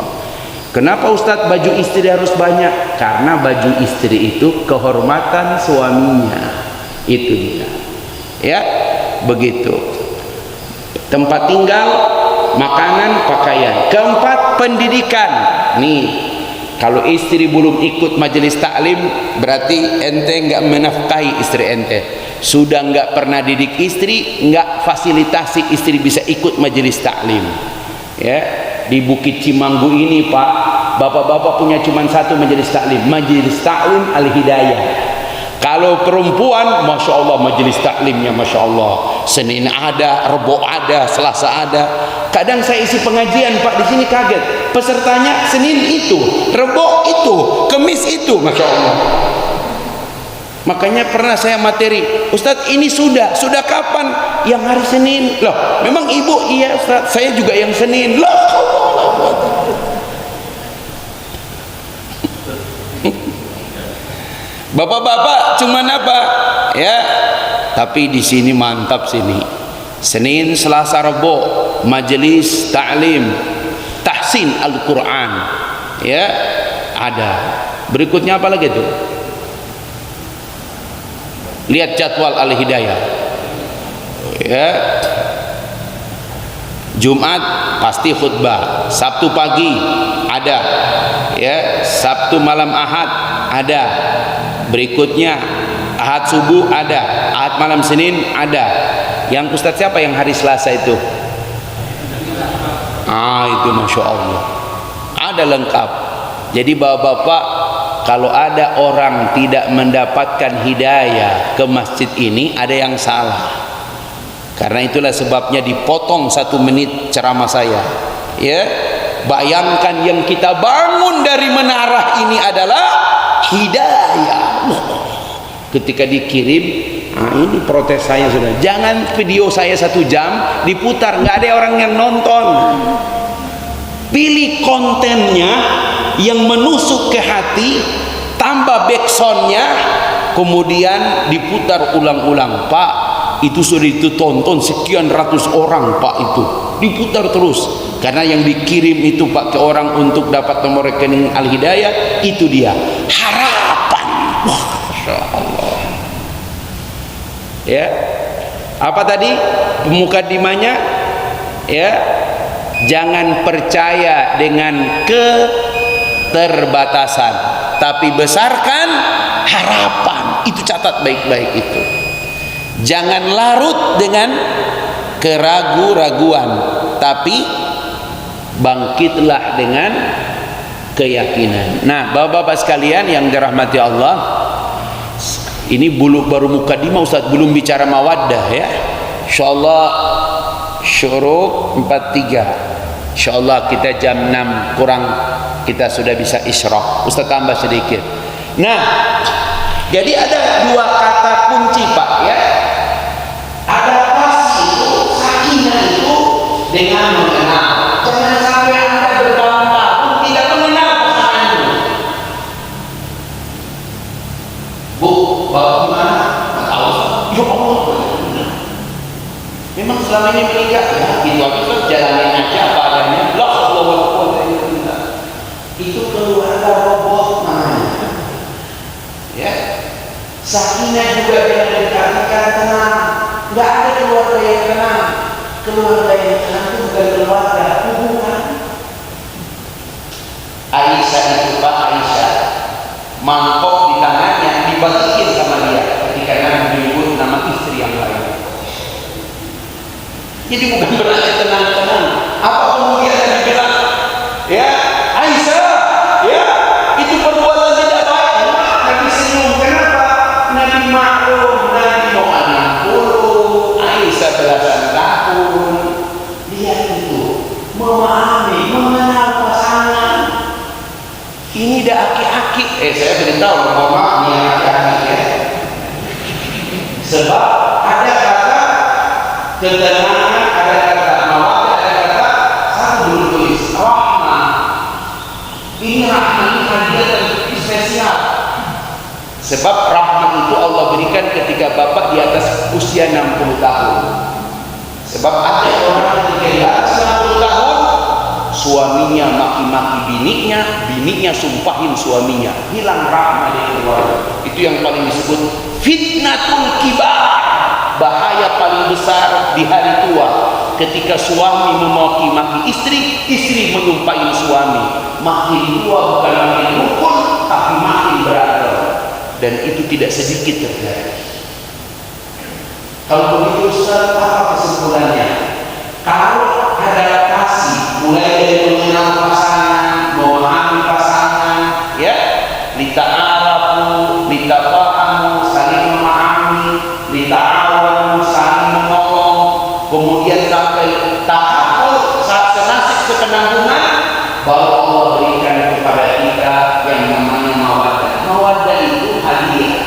Kenapa Ustadz baju istri harus banyak? Karena baju istri itu kehormatan suaminya. Itu dia. Ya, begitu. Tempat tinggal, makanan, pakaian. Keempat, pendidikan. Nih, kalau istri belum ikut majelis taklim, berarti ente enggak menafkahi istri ente. Sudah enggak pernah didik istri, enggak fasilitasi istri bisa ikut majelis taklim. Ya, di Bukit Cimanggu ini Pak, bapak-bapak punya cuma satu majelis taklim, Majelis Taklim Al-Hidayah. Kalau perempuan, Masya Allah majelis taklimnya Masya Allah, Senin ada, Rebo ada, Selasa ada. Kadang saya isi pengajian Pak di sini kaget, pesertanya Senin itu, Rebo itu, Kemis itu, Masya Allah. Makanya pernah saya materi, Ustadz ini sudah kapan? Yang hari Senin. Loh, memang ibu? Iya Ustadz, saya juga yang Senin. Loh, bapak-bapak cuman apa? Ya, tapi di sini mantap sini. Senin, Selasa, Rebo, majelis taklim, tahsin Al-Quran. Ya, ada. Berikutnya apa lagi tuh? Lihat jadwal Al-Hidayah. Ya, Jumat pasti khutbah, Sabtu pagi ada, ya, Sabtu malam Ahad ada, berikutnya Ahad subuh ada, Ahad malam Senin ada. Yang Ustadz siapa yang hari Selasa itu? Itu Masya Allah, ada lengkap. Jadi bapak-bapak, kalau ada orang tidak mendapatkan hidayah ke masjid ini, ada yang salah. Karena itulah sebabnya dipotong 1 menit ceramah saya. Ya, bayangkan yang kita bangun dari menara ini adalah hidayah. Ketika dikirim, ini protes saya sudah. Jangan video saya 1 jam diputar, nggak ada orang yang nonton. Pilih kontennya yang menusuk ke hati, tambah backsoundnya, kemudian diputar ulang-ulang. Pak, itu sudah ditonton sekian ratus orang Pak, itu diputar terus. Karena yang dikirim itu Pak ke orang untuk dapat nomor rekening Al-Hidayah, itu dia harapan. Wah, Masya Allah. Ya, apa tadi mukadimahnya? Ya, jangan percaya dengan keterbatasan, tapi besarkan harapan. Itu catat baik-baik itu. Jangan larut dengan keraguan-raguan, tapi bangkitlah dengan keyakinan. Nah, bapak-bapak sekalian yang dirahmati Allah, ini baru mukadimah Ustaz, belum bicara mawaddah ya. Insyaallah syuruk 43. Insyaallah kita jam 6 kurang kita sudah bisa isyraq. Ustaz tambah sedikit. Nah, jadi ada 2 kata kunci Pak ya. Adaptasi itu, sakinah itu dengan mengenal. Jangan sampai Anda bertahun-tahun tidak mengenal pasanganmu. Bu, bapak gimana? Tahu? Ya Allah. Memang selama ini menikah ya, gitu aja jalanin aja apa adanya. La haula wala quwwata illa billah. Itu keluarga robot namanya. Ya. Sakinah juga yang dikatakan tenang. Enggak ada keluarga yang tenang. Keluarga yang tenang itu bukan keluarga, hubungan. Aisyah itu Pak, Aisyah mangkok di tangannya dibagiin sama dia ketika Nabi menyebut nama istri yang lain. Jadi bukan berarti tenang-tenang. Apa kemudian Nabi bilang, ya Aisyah, ya itu perbuatan tidak baik. Nabi senyum. Kenapa? Nabi maklum, Nabi mau anak dulu, Aisyah belasan tahun. Dia itu memahami, mengenal pasangan. Ini dah aki-aki. Saya beritahu, mama ini aki-aki ya. Sebab ada kata ketenangan, ada kata mawaddah, ada kata satu dulu tulis rahmah. Ini rahmah ini hadiah yang spesial. Sebab rahmah itu Allah berikan ketika bapak di atas usia 60 tahun. Sebab ada orang ketika di atas 60 tahun suaminya maki-maki bininya, bininya sumpahin suaminya, hilang rahmat di keluarga. Itu yang paling disebut fitnatul kibar, bahaya paling besar di hari tua. Ketika suami memaki-maki istri, istri menyumpahin suami. Makin tua bukan makin rukun, tapi makin beragam. Dan itu tidak sedikit terjadi. Kalau begitu Ustaz, apa kesimpulannya? Kalau ada kasih, mulai dari mengenal pasangan, memahami pasangan, ya, lita'arafu, lita'fahamu, saling memahami, lita'awanu, saling menolong, kemudian sampai tahapul saat senasib sepenanggungan, baru Allah berikan kepada kita yang namanya mawaddah. Mawaddah itu hadiah.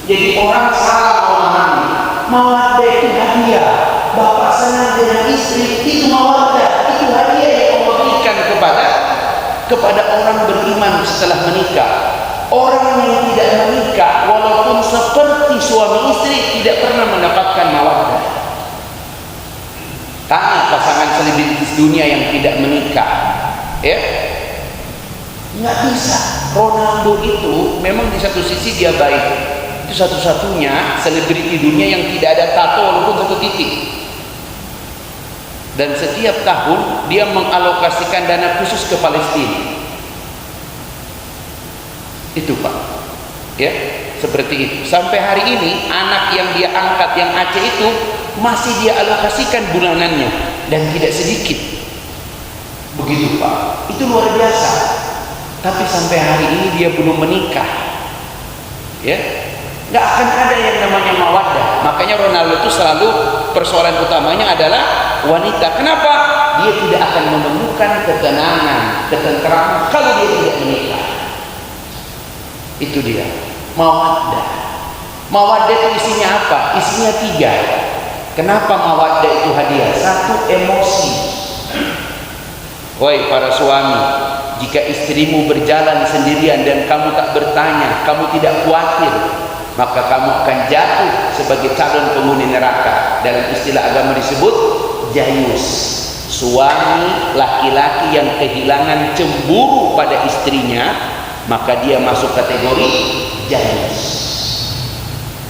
Jadi orang salah memahami, mawaddah itu hadiah. Bapak senang dengan istri, itu mawaddah, itu hadiah yang Allah berikan kepada orang beriman setelah menikah. Orang yang tidak menikah, walaupun seperti suami istri, tidak pernah mendapatkan mawaddah. Tanya pasangan selebritis dunia yang tidak menikah, ya, nggak bisa. Ronaldo itu memang di satu sisi dia baik, itu satu-satunya selebriti dunia yang tidak ada tato walaupun satu titik. Dan setiap tahun dia mengalokasikan dana khusus ke Palestina. Itu Pak, ya, seperti itu. Sampai hari ini anak yang dia angkat yang Aceh itu masih dia alokasikan bulanannya, dan tidak sedikit. Begitu Pak, itu luar biasa. Tapi sampai hari ini dia belum menikah, ya, nggak akan ada yang namanya mawaddah. Makanya Ronaldo itu selalu persoalan utamanya adalah wanita. Kenapa? Dia tidak akan menemukan ketenangan, ketenteraman kalau dia tidak menikah. Itu dia mawaddah. Mawaddah itu isinya apa? Isinya 3. Kenapa mawaddah itu hadiah? 1, emosi. Woi para suami, jika istrimu berjalan sendirian dan kamu tak bertanya, kamu tidak khawatir, maka kamu akan jatuh sebagai calon penghuni neraka. Dalam istilah agama disebut jayus. Suami laki-laki yang kehilangan cemburu pada istrinya, maka dia masuk kategori jayus,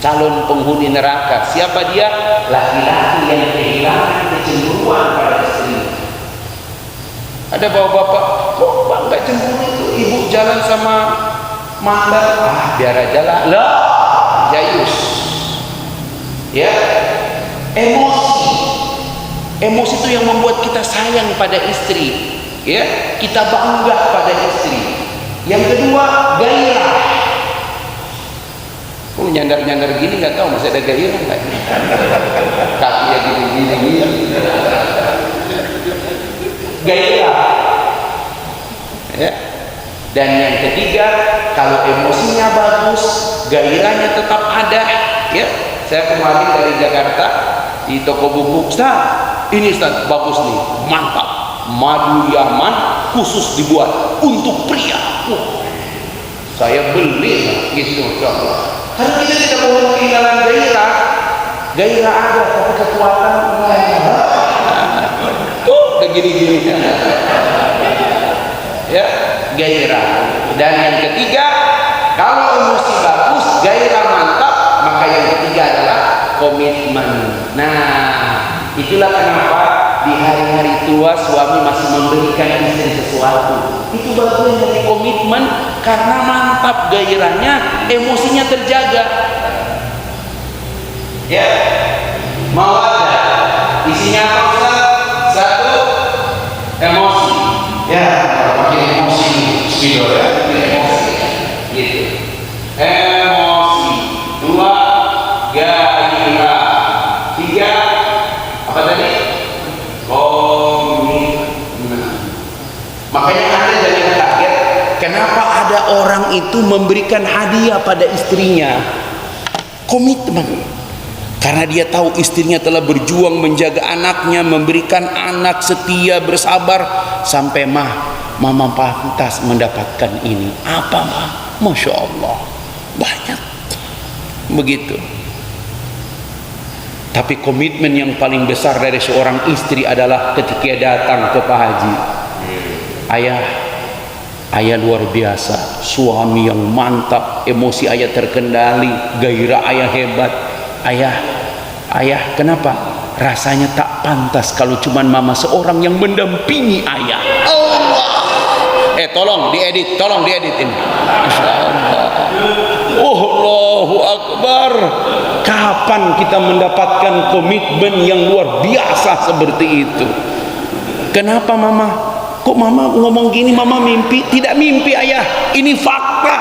calon penghuni neraka. Siapa dia? Laki-laki yang kehilangan kecemburuan pada istrinya. Ada bapak-bapak, kok Pak nggak cemburu itu? Ibu jalan sama mantan, biar aja lah, jayus. Ya, emosi itu yang membuat kita sayang pada istri, ya, kita bangga pada istri. Yang kedua, gairah. Nyandar-nyandar gini nggak tahu masih ada gairah nggak? Kakinya gini. Gairah. Ya. Dan yang ketiga, kalau emosinya bagus, gairahnya tetap ada. Ya. Saya kemarin dari Jakarta di toko buku, Ustaz, ini Ustaz bagus nih, mantap. Madu Yaman khusus dibuat untuk pria. Saya beli gitu, karena kita tidak mau kehilangan gairah. Gairah ada, tapi kekuatan tuh gini-gini. Ya, gairah. Dan yang ketiga, kalau emosi bagus, gairah mantap, maka yang ketiga adalah komitmen. Nah, itulah kenapa di hari-hari tua suami masih memberikan istri sesuatu. Itu bagian dari komitmen, karena mantap gairahnya, emosinya terjaga. Ya, mawaddah isinya apa Ustaz? 1, emosi. Ya, makin emosi, video ya, emosi. Gitu. Emosi. 2, gairah. 3, apa tadi? Makanya ada dari yang kaget, kenapa ada orang itu memberikan hadiah pada istrinya? Komitmen. Karena dia tahu istrinya telah berjuang menjaga anaknya, memberikan anak setia, bersabar, sampai mama pantas mendapatkan ini. Apa mah? Masya Allah, banyak begitu. Tapi komitmen yang paling besar dari seorang istri adalah ketika datang ke Pak Haji, ayah luar biasa, suami yang mantap, emosi ayah terkendali, gairah ayah hebat. Ayah kenapa? Rasanya tak pantas kalau cuman mama seorang yang mendampingi ayah. Allah. Tolong diedit ini. Masyaallah. Allahu Akbar. Kapan kita mendapatkan komitmen yang luar biasa seperti itu? Kenapa mama? Kok mama ngomong gini? Mama mimpi? Tidak mimpi ayah, ini fakta.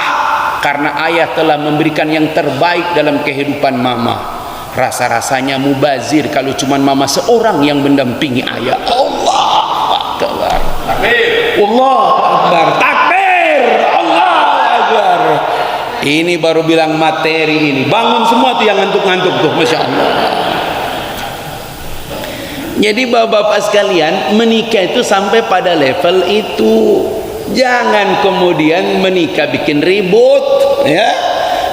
Karena ayah telah memberikan yang terbaik dalam kehidupan mama. Rasa-rasanya mubazir kalau cuma mama seorang yang mendampingi ayah. Allahu Akbar. Takbir. Allahu Akbar. Takbir. Allahu Akbar. Ini baru bilang materi ini. Bangun semua tuh yang ngantuk-ngantuk tuh, Masya Allah. Jadi bapak-bapak sekalian, menikah itu sampai pada level itu. Jangan kemudian menikah bikin ribut, ya.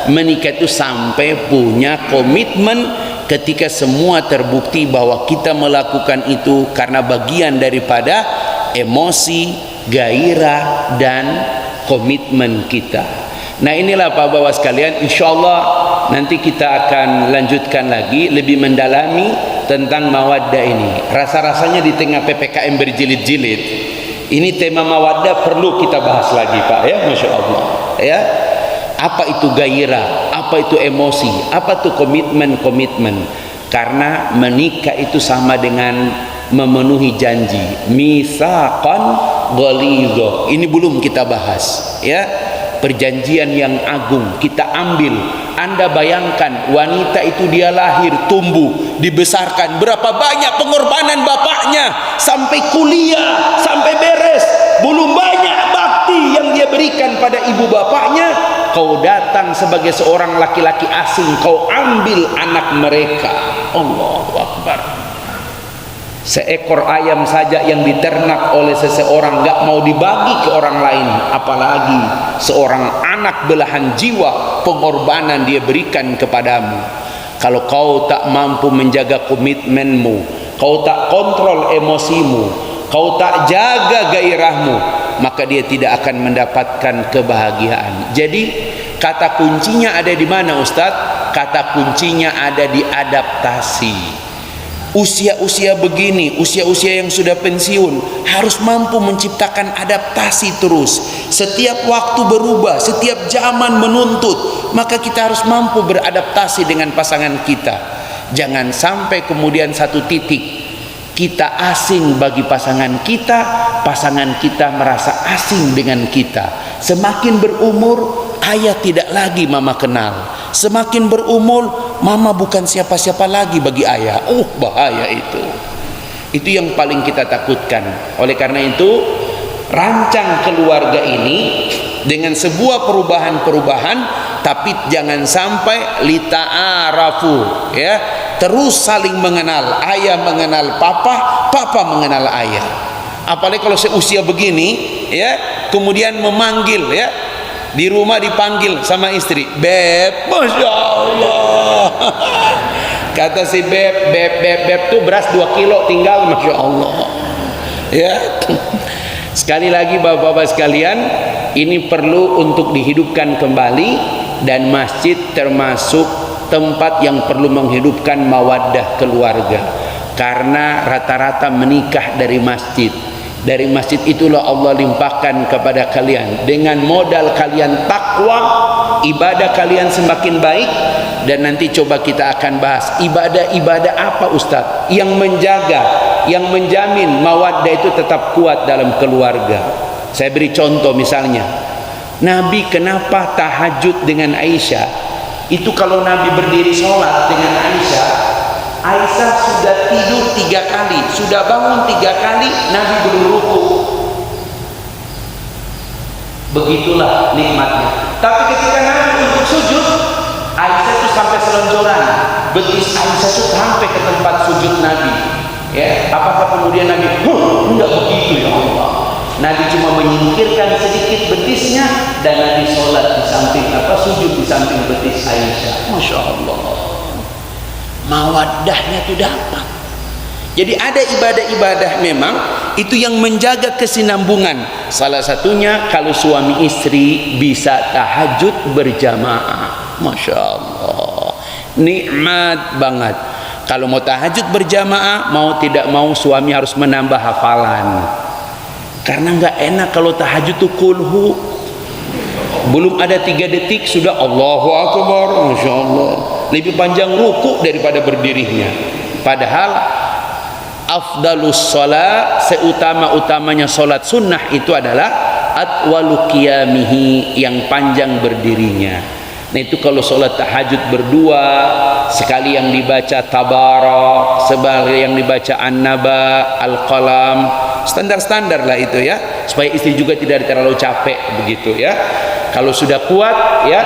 Menikah itu sampai punya komitmen ketika semua terbukti bahwa kita melakukan itu karena bagian daripada emosi, gairah, dan komitmen kita. Nah inilah bapak-bapak sekalian, insya Allah nanti kita akan lanjutkan lagi lebih mendalami tentang mawaddah ini. Rasa-rasanya di tengah PPKM berjilid-jilid, ini tema mawaddah perlu kita bahas lagi Pak, ya, Masya Allah, ya. Apa itu gairah, apa itu emosi, apa itu komitmen. Karena menikah itu sama dengan memenuhi janji, mitsaqan ghalidha. Ini belum kita bahas, ya. Perjanjian yang agung kita ambil. Anda bayangkan wanita itu dia lahir, tumbuh, dibesarkan, berapa banyak pengorbanan bapaknya sampai kuliah, sampai beres, belum banyak bakti yang dia berikan pada ibu bapaknya. Kau datang sebagai seorang laki-laki asing, kau ambil anak mereka. Allahu Akbar. Seekor ayam saja yang diternak oleh seseorang gak mau dibagi ke orang lain, apalagi seorang anak belahan jiwa, pengorbanan dia berikan kepadamu. Kalau kau tak mampu menjaga komitmenmu, kau tak kontrol emosimu, kau tak jaga gairahmu, maka dia tidak akan mendapatkan kebahagiaan. Jadi kata kuncinya ada di mana Ustadz? Kata kuncinya ada di adaptasi. Usia-usia begini, usia-usia yang sudah pensiun harus mampu menciptakan adaptasi terus. Setiap waktu berubah, setiap zaman menuntut, maka kita harus mampu beradaptasi dengan pasangan kita. Jangan sampai kemudian satu titik kita asing bagi pasangan kita merasa asing dengan kita. Semakin berumur, ayah tidak lagi mama kenal. Semakin berumur, mama bukan siapa-siapa lagi bagi ayah. Bahaya itu. Itu yang paling kita takutkan. Oleh karena itu, rancang keluarga ini dengan sebuah perubahan-perubahan, tapi jangan sampai lita'arafu, ya. Terus saling mengenal, ayah mengenal papa, papa mengenal ayah. Apalagi kalau seusia begini, ya, kemudian memanggil, ya, di rumah dipanggil sama istri, beb, Masya Allah. Kata si beb tuh beras 2 kilo tinggal, Masya Allah, ya. Sekali lagi bapak-bapak sekalian, ini perlu untuk dihidupkan kembali, dan masjid termasuk tempat yang perlu menghidupkan mawaddah keluarga. Karena rata-rata menikah dari masjid. Dari masjid itulah Allah limpahkan kepada kalian. Dengan modal kalian takwa, ibadah kalian semakin baik. Dan nanti coba kita akan bahas ibadah-ibadah apa Ustaz yang menjaga, yang menjamin mawaddah itu tetap kuat dalam keluarga. Saya beri contoh misalnya, Nabi kenapa tahajud dengan Aisyah? Itu kalau Nabi berdiri sholat dengan Aisyah, Aisyah sudah tidur 3 kali, sudah bangun 3 kali, Nabi belum ruku. Begitulah nikmatnya. Tapi ketika Nabi untuk sujud, Aisyah itu sampai selonjoran, betis Aisyah itu sampai ke tempat sujud Nabi. Ya, apakah kemudian Nabi, enggak begitu ya Allah. Nabi cuma menyingkirkan sedikit betisnya, dan Nabi sholat di samping sujud di samping betis Aisyah. Masya Allah. mawaddahnya itu dapat. Jadi ada ibadah-ibadah memang itu yang menjaga kesinambungan. Salah satunya kalau suami istri bisa tahajud berjamaah. Masya Allah, nikmat banget. Kalau mau tahajud berjamaah, mau tidak mau suami harus menambah hafalan. Karena nggak enak kalau tahajud tuh kulhu. Belum ada 3 detik sudah Allahu Akbar. Masya Allah, lebih panjang ruku daripada berdirinya. Padahal afdalus sholat, seutama-utamanya sholat sunnah itu adalah atwalu qiyamihi, yang panjang berdirinya. Nah itu kalau sholat tahajud berdua, sekali yang dibaca tabarak, sekali yang dibaca an-naba, al-qalam, standar-standar lah itu ya, supaya istri juga tidak terlalu capek begitu ya. Kalau sudah kuat ya,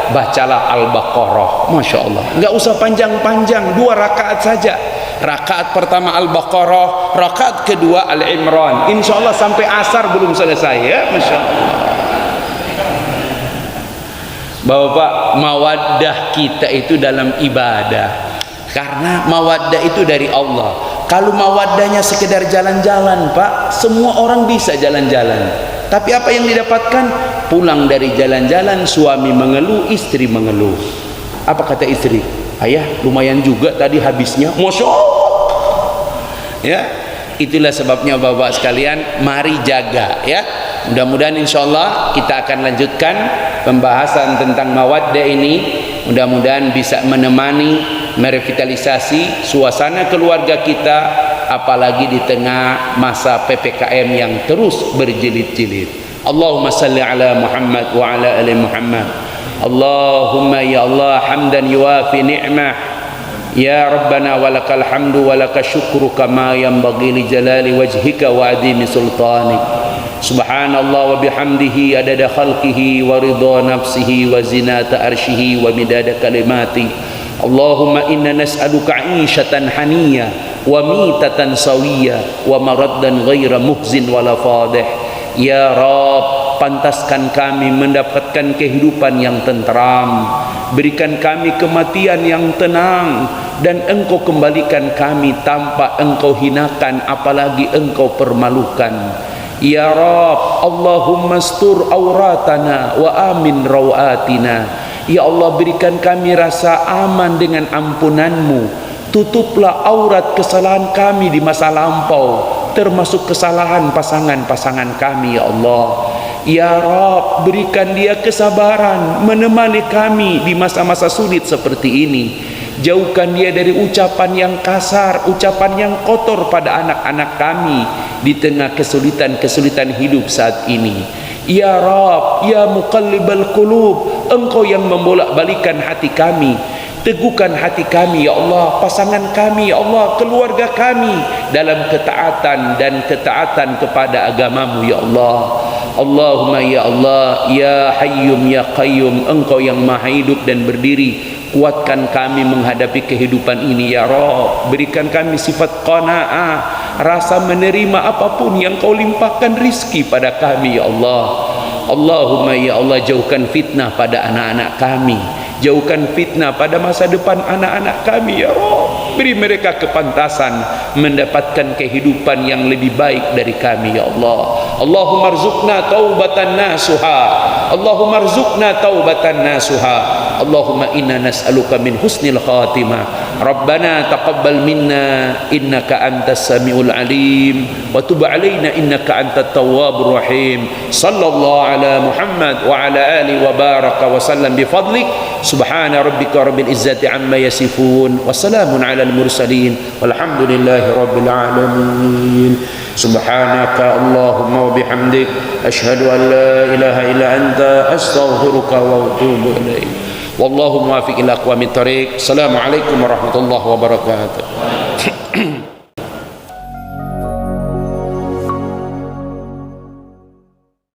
bacalah Al-Baqarah. Masya Allah, nggak usah panjang-panjang, 2 rakaat saja. Rakaat pertama Al-Baqarah, rakaat kedua Al-Imran. Insya Allah sampai asar belum selesai ya. Masya Allah. Bapak, mawaddah kita itu dalam ibadah, karena mawaddah itu dari Allah. Kalau mawaddahnya sekedar jalan-jalan, Pak, semua orang bisa jalan-jalan. Tapi apa yang didapatkan? Pulang dari jalan-jalan, suami mengeluh, istri mengeluh. Apa kata istri? Ayah, lumayan juga tadi habisnya. Masya Allah. Ya, itulah sebabnya Bapak sekalian, mari jaga ya. Mudah-mudahan insya Allah kita akan lanjutkan pembahasan tentang mawaddah ini. Mudah-mudahan bisa menemani, merevitalisasi suasana keluarga kita, apalagi di tengah masa PPKM yang terus berjilid-jilid. Allahumma salli ala Muhammad wa ala ali Muhammad. Allahumma ya Allah hamdan yuwafi ni'mah. Ya Rabbana walakal hamdu walakal syukru kama yanbaghi li jalali wajhika wa adimi sultanik. Subhanallah wa bihamdihi adada khalqihi wa ridha nafsihi wa zinata arshihi wa midada kalimati. Allahumma inna nas'aluka 'ishatan haniyah wa mitatan sawiyah wa maraddan ghaira muhzin wala fadih. Ya Rabb, pantaskan kami mendapatkan kehidupan yang tentram, berikan kami kematian yang tenang, dan Engkau kembalikan kami tanpa Engkau hinakan apalagi Engkau permalukan. Ya Rabb, Allahumma astur auratana wa amin rawatina. Ya Allah, berikan kami rasa aman dengan ampunan-Mu. Tutuplah aurat kesalahan kami di masa lampau, termasuk kesalahan pasangan-pasangan kami. Ya Allah, ya Rabb, berikan dia kesabaran menemani kami di masa-masa sulit seperti ini. Jauhkan dia dari ucapan yang kasar, ucapan yang kotor pada anak-anak kami di tengah kesulitan-kesulitan hidup saat ini. Ya Rabb, ya muqallibal qulub, Engkau yang membolak-balikan hati kami. Teguhkan hati kami ya Allah, pasangan kami ya Allah, keluarga kami dalam ketaatan dan ketaatan kepada agama-Mu ya Allah. Allahumma ya Allah, ya Hayyum ya Qayyum, Engkau yang maha hidup dan berdiri, kuatkan kami menghadapi kehidupan ini ya Rabb. Berikan kami sifat qanaah, rasa menerima apapun yang Kau limpahkan rizki pada kami ya Allah. Allahumma ya Allah, jauhkan fitnah pada anak-anak kami, jauhkan fitnah pada masa depan anak-anak kami ya Rabb. Beri mereka kepantasan mendapatkan kehidupan yang lebih baik dari kami ya Allah. Allahumma rzuqna taubatan nasuha, Allahumma rzuqna taubatan nasuha. Allahumma inna nas'aluka min husnil khatimah. Rabbana taqabbal minna innaka antas samiul alim wa tub alaina innaka antat tawwabur rahim. Sallallahu ala Muhammad wa ala alihi wa baraka wa sallam bi fadlik. Subhana rabbika rabbil izzati amma yasifun wa salamun ala al mursalin walhamdulillahi rabbil alamin. Subhanaka Allahumma wa bihamdik asyhadu an la ilaha illa anta astaghfiruka wa atubu ilaik. Wallahu muwaffiq ila aqwamit thoriq. Assalamualaikum warahmatullahi wabarakatuh.